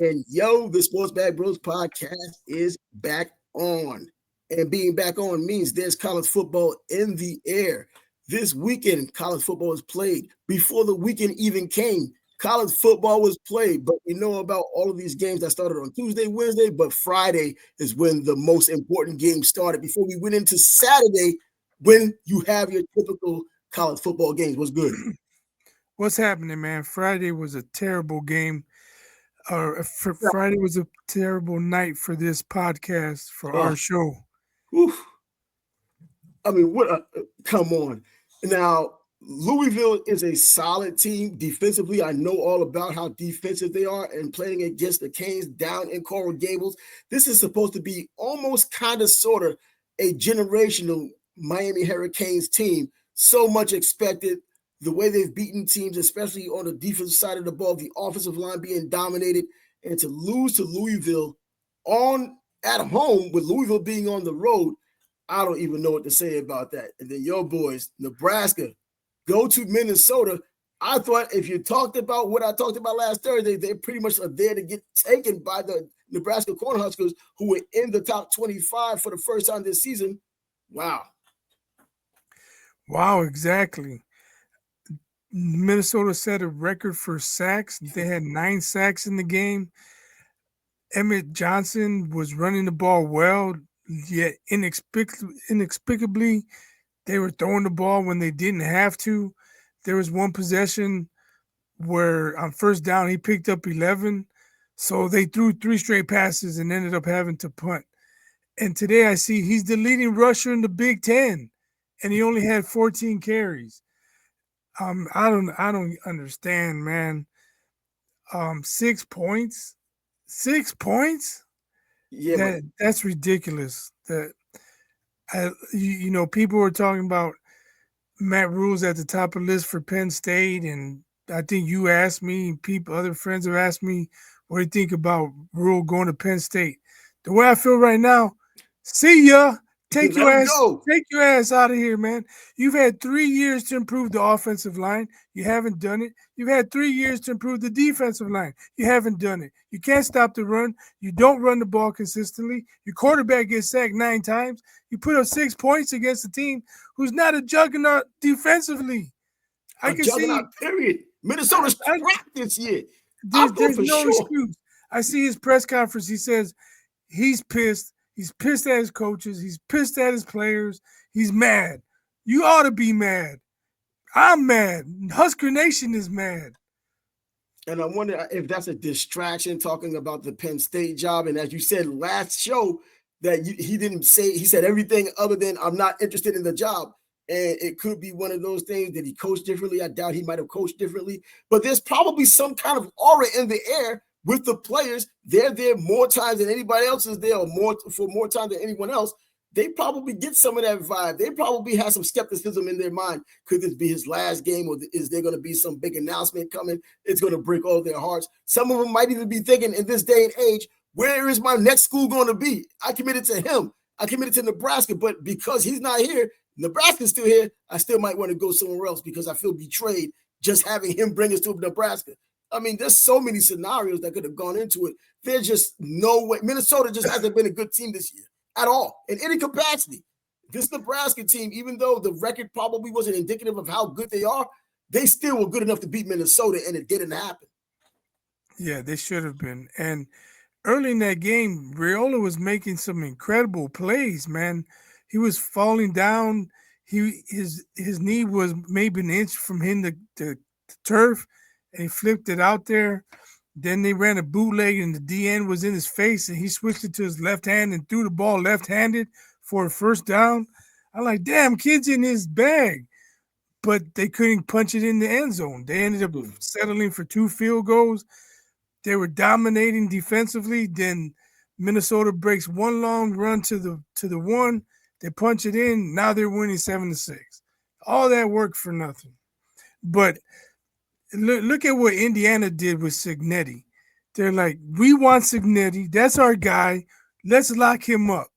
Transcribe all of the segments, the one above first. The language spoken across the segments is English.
And yo, the Sports Bag Bros podcast is back on. And being back on means there's college football in the air. This weekend, college football was played. Before the weekend even came, college football was played. But we know about all of these games that started on Tuesday, Wednesday, but Friday is when the most important game started. Before we went into Saturday, when you have your typical college football games. What's good? What's happening, man? Friday was a terrible game. Friday was a terrible night for this podcast, for our show. Oof. I mean, what? Come on. Now, Louisville is a solid team defensively. I know all about how defensive they are, and playing against the Canes down in Coral Gables. This is supposed to be almost kind of sort of a generational Miami Hurricanes team. So much expected. The way they've beaten teams, especially on the defensive side of the ball, the offensive line being dominated, and to lose to Louisville at home with Louisville being on the road, I don't even know what to say about that. And then your boys, Nebraska, go to Minnesota. I thought if you talked about what I talked about last Thursday, they pretty much are there to get taken by the Nebraska Cornhuskers, who were in the top 25 for the first time this season. Wow. Wow, exactly. Minnesota set a record for sacks. They had 9 sacks in the game. Emmett Johnson was running the ball well, yet inexplicably, they were throwing the ball when they didn't have to. There was one possession where on first down he picked up 11, so they threw 3 straight passes and ended up having to punt. And today I see he's the leading rusher in the Big Ten, and he only had 14 carries. I don't understand, man. 6 points, 6 points. Yeah, That's ridiculous. People were talking about Matt Rhule's at the top of the list for Penn State, and I think you asked me, other friends have asked me, what do you think about Rhule going to Penn State? The way I feel right now, see ya. Take your ass out of here, man. You've had 3 years to improve the offensive line. You haven't done it. You've had 3 years to improve the defensive line. You haven't done it. You can't stop the run. You don't run the ball consistently. Your quarterback gets sacked 9 times. You put up 6 points against a team who's not a juggernaut defensively. I can see. Period. Minnesota's trapped this year. There's no excuse. I see his press conference. He says he's pissed. He's pissed at his coaches. He's pissed at his players. He's mad. You ought to be mad. I'm mad. Husker Nation is mad. And I wonder if that's a distraction talking about the Penn State job. And as you said last show, that he didn't say, he said everything other than I'm not interested in the job. And it could be one of those things that he coached differently. I doubt he might have coached differently. But there's probably some kind of aura in the air with the players. They're there more times than anybody else is there, or for more time than anyone else. They probably get some of that vibe. They probably have some skepticism in their mind. Could this be his last game, or is there going to be some big announcement coming? It's going to break all their hearts. Some of them might even be thinking in this day and age, where is my next school going to be? I committed to him. I committed to Nebraska, but because he's not here, Nebraska's still here, I still might want to go somewhere else because I feel betrayed just having him bring us to Nebraska. I mean, there's so many scenarios that could have gone into it. There's just no way. Minnesota just hasn't been a good team this year at all, in any capacity. This Nebraska team, even though the record probably wasn't indicative of how good they are, they still were good enough to beat Minnesota, and it didn't happen. Yeah, they should have been. And early in that game, Rhule was making some incredible plays, man. He was falling down. His knee was maybe an inch from hitting the turf, and he flipped it out there. Then they ran a bootleg, and the DN was in his face, and he switched it to his left hand and threw the ball left-handed for a first down. I'm like, damn, kid's in his bag. But they couldn't punch it in the end zone. They ended up settling for 2 field goals. They were dominating defensively. Then Minnesota breaks one long run to the one. They punch it in. Now they're winning 7-6. All that work for nothing. But look at what Indiana did with Cignetti. They're like, we want Cignetti. That's our guy. Let's lock him up.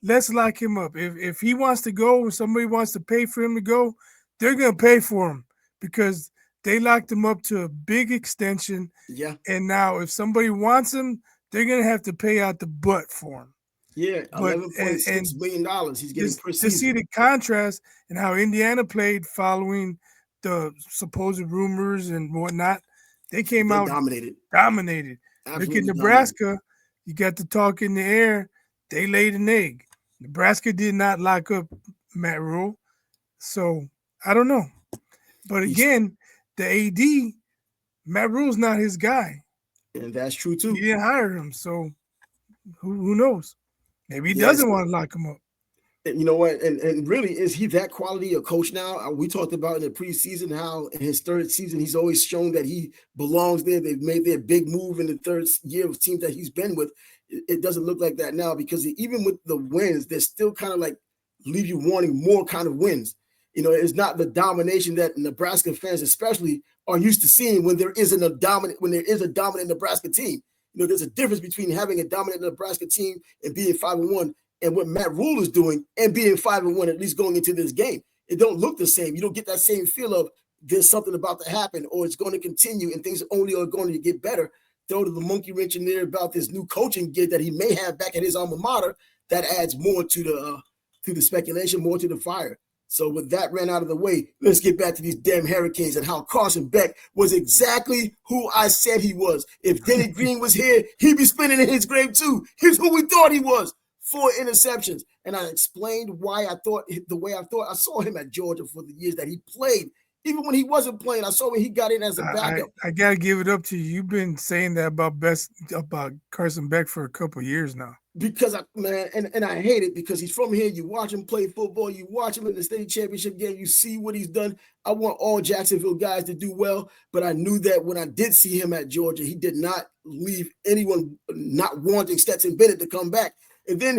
Let's lock him up. If he wants to go or somebody wants to pay for him to go, they're going to pay for him because they locked him up to a big extension. Yeah. And now if somebody wants him, they're going to have to pay out the butt for him. Yeah, But $11.6 million he's getting just per to see season. the contrast and how Indiana played following the supposed rumors and whatnot, they came out dominated. Look at Nebraska. You got the talk in the air. They laid an egg. Nebraska did not lock up Matt Rhule. So I don't know. But again, the AD, Matt Rhule's not his guy. And that's true too. He didn't hire him. So who knows? Maybe he doesn't want to lock him up. And you know what? And really, is he that quality a coach now? We talked about in the preseason how in his third season, he's always shown that he belongs there. They've made their big move in the third year of teams that he's been with. It doesn't look like that now because even with the wins, they're still kind of like leave you wanting more kind of wins. You know, it's not the domination that Nebraska fans especially are used to seeing when there is a dominant Nebraska team. You know, there's a difference between having a dominant Nebraska team and being 5-1 and what Matt Rhule is doing and being 5-1, at least going into this game. It don't look the same. You don't get that same feel of there's something about to happen or it's going to continue and things only are going to get better. Throw to the monkey wrench in there about this new coaching gig that he may have back at his alma mater that adds more to the speculation, more to the fire. So with that ran out of the way, let's get back to these damn Hurricanes and how Carson Beck was exactly who I said he was. If Denny Green was here, he'd be spinning in his grave too. Here's who we thought he was. 4 interceptions. And I explained why I thought the way I thought. I saw him at Georgia for the years that he played. Even when he wasn't playing, I saw when he got in as a backup. I got to give it up to you. You've been saying that about Carson Beck for a couple of years now. Because I hate it because he's from here. You watch him play football. You watch him in the state championship game. You see what he's done. I want all Jacksonville guys to do well, but I knew that when I did see him at Georgia, he did not leave anyone not wanting Stetson Bennett to come back. And then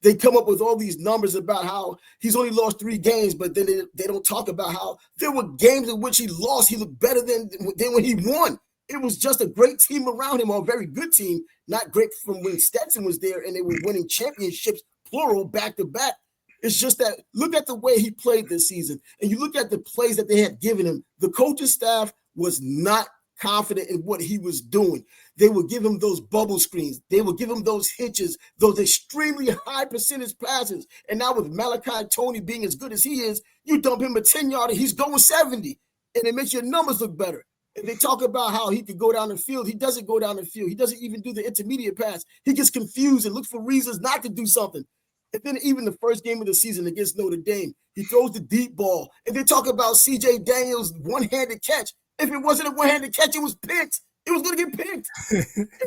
they come up with all these numbers about how he's only lost 3 games, but then they don't talk about how there were games in which he lost. He looked better than when he won. It was just a great team around him, or a very good team, not great from when Stetson was there and they were winning championships, plural, back to back. It's just that look at the way he played this season, and you look at the plays that they had given him. The coaching staff was not confident in what he was doing. They would give him those bubble screens. They would give him those hitches, those extremely high percentage passes. And now with Malachi Tony being as good as he is, you dump him a 10-yarder, he's going 70, and it makes your numbers look better. And they talk about how he could go down the field. He doesn't go down the field. He doesn't even do the intermediate pass. He gets confused and looks for reasons not to do something. And then even the first game of the season against Notre Dame, he throws the deep ball. And they talk about C.J. Daniels' one-handed catch. If it wasn't a one-handed catch, it was picked. It was going to get picked.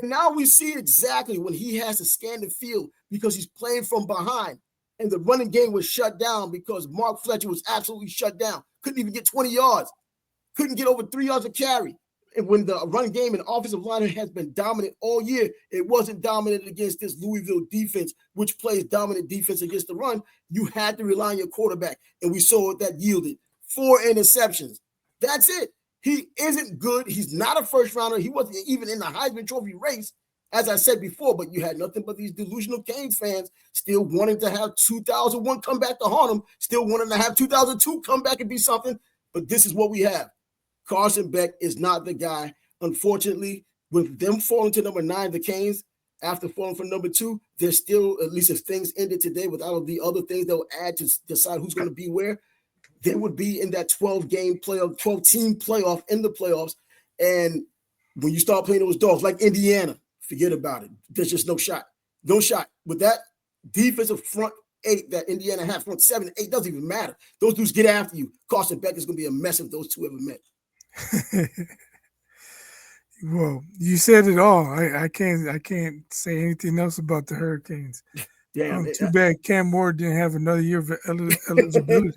And now we see exactly when he has to scan the field because he's playing from behind. And the running game was shut down because Mark Fletcher was absolutely shut down. Couldn't even get 20 yards. Couldn't get over 3 yards of carry. And when the running game and offensive line has been dominant all year, it wasn't dominant against this Louisville defense, which plays dominant defense against the run. You had to rely on your quarterback. And we saw what that yielded. 4 interceptions. That's it. He isn't good. He's not a first rounder. He wasn't even in the Heisman Trophy race, as I said before, but you had nothing but these delusional Canes fans still wanting to have 2001 come back to haunt them, still wanting to have 2002 come back and be something. But this is what we have. Carson Beck is not the guy. Unfortunately, with them falling to number 9, the Canes, after falling from number 2, they're still, at least if things ended today with all of the other things they'll add to decide who's going to be where, they would be in that 12-game playoff, 12-team playoff in the playoffs. And when you start playing those dogs like Indiana, forget about it. There's just no shot. No shot. With that defensive front 8 that Indiana had, front 7 and 8, doesn't even matter. Those dudes get after you. Carson Beck is going to be a mess if those two ever met. Well, you said it all. I can't say anything else about the Hurricanes. Damn, too bad Cam Moore didn't have another year of eligibility.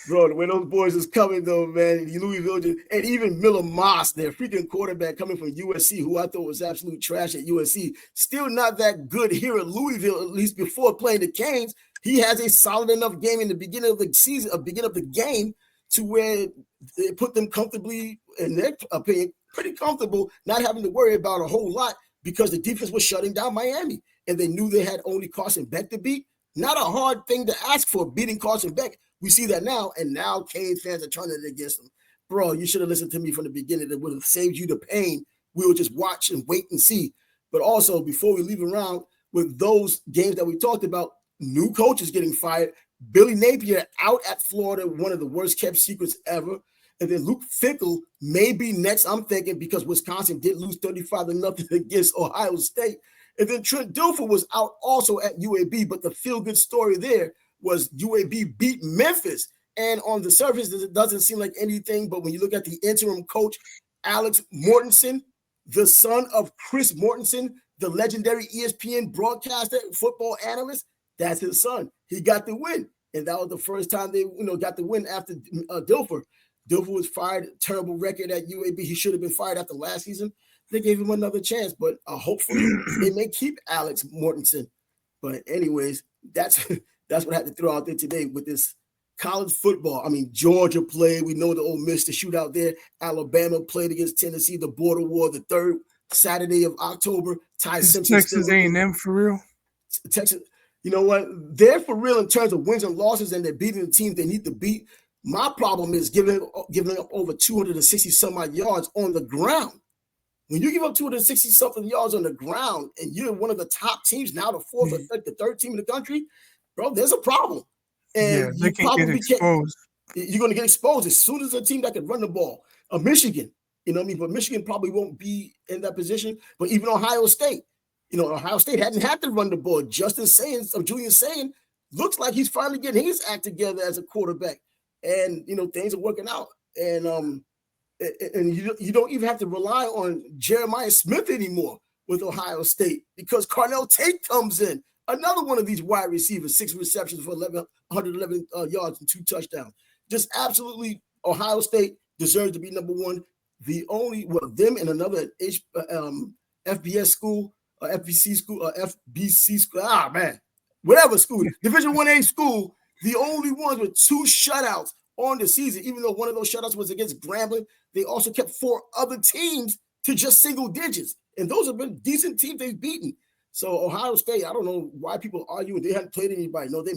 Bro, when those boys is coming though, man, Louisville and even Miller Moss, their freaking quarterback coming from USC, who I thought was absolute trash at USC, still not that good here at Louisville, at least before playing the Canes. He has a solid enough game in the beginning of the season, beginning of the game, to where it put them comfortably, in their opinion, pretty comfortable, not having to worry about a whole lot because the defense was shutting down Miami. And they knew they had only Carson Beck to beat. Not a hard thing to ask for, beating Carson Beck. We see that now, and now Canes fans are turning it against them. bro, you should have listened to me from the beginning. It would have saved you the pain. We would just watch and wait and see. But also, before we leave around with those games that we talked about, new coaches getting fired. Billy Napier out at Florida, one of the worst kept secrets ever. And then Luke Fickell may be next, I'm thinking, because Wisconsin did lose 35-0 against Ohio State. And then Trent Dilfer was out also at UAB, but the feel-good story there was UAB beat Memphis. And on the surface, it doesn't seem like anything, but when you look at the interim coach, Alex Mortensen, the son of Chris Mortensen, the legendary ESPN broadcaster, football analyst, that's his son. He got the win. And that was the first time they got the win after Dilfer. Dilfer was fired, terrible record at UAB. He should have been fired after last season. They gave him another chance, but hopefully they may keep Alex Mortensen. But anyways, that's what I had to throw out there today with this college football. I mean, Georgia played. We know the Ole Miss, the shootout there. Alabama played against Tennessee, the border war, the third Saturday of October. Is Texas A&M for real? Texas, you know what? They're for real in terms of wins and losses, and they're beating the teams they need to beat. My problem is giving up over 260 some odd yards on the ground. When you give up 260 something yards on the ground, and you're one of the top teams now, the fourth or the third team in the country, bro, there's a problem. And they can get exposed. You're going to get exposed as soon as a team that can run the ball. Michigan, you know what I mean? But Michigan probably won't be in that position. But even Ohio State, Ohio State hadn't had to run the ball. Julius Saying, looks like he's finally getting his act together as a quarterback. And, things are working out. And you don't even have to rely on Jeremiah Smith anymore with Ohio State because Carnell Tate comes in. Another one of these wide receivers, 6 receptions for 111 yards and 2 touchdowns. Just absolutely, Ohio State deserves to be number one. Them and another FBS school, FBC school, whatever school, Division 1A school, the only ones with 2 shutouts on the season, even though one of those shutouts was against Grambling, they also kept 4 other teams to just single digits. And those have been decent teams they've beaten. So Ohio State, I don't know why people argue they hadn't played anybody. No, they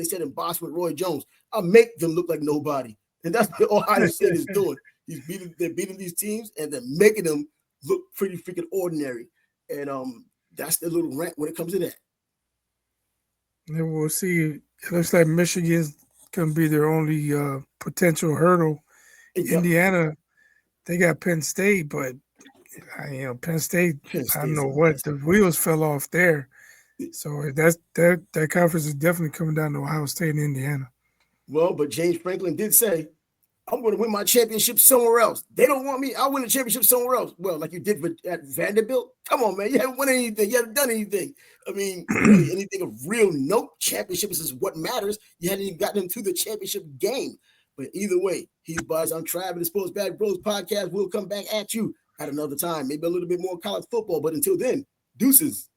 said in Boston with Roy Jones, I'll make them look like nobody. And that's what Ohio State is doing. They're beating these teams and they're making them look pretty freaking ordinary. And that's the little rant when it comes to that. And we'll see. It looks like Michigan's going to be their only potential hurdle. Yeah. Indiana, they got Penn State, but Penn State, I don't know what, the wheels fell off there. So that conference is definitely coming down to Ohio State and Indiana. Well, but James Franklin did say, I'm going to win my championship somewhere else. They don't want me. I'll win the championship somewhere else. Well, like you did at Vanderbilt. Come on, man. You haven't won anything. You haven't done anything. I mean, really, anything of real note. Championships is what matters. You hadn't even gotten into the championship game. But either way, he's Buzz. I'm Trav, the Sports Bag Bros podcast. We'll come back at you at another time. Maybe a little bit more college football. But until then, deuces.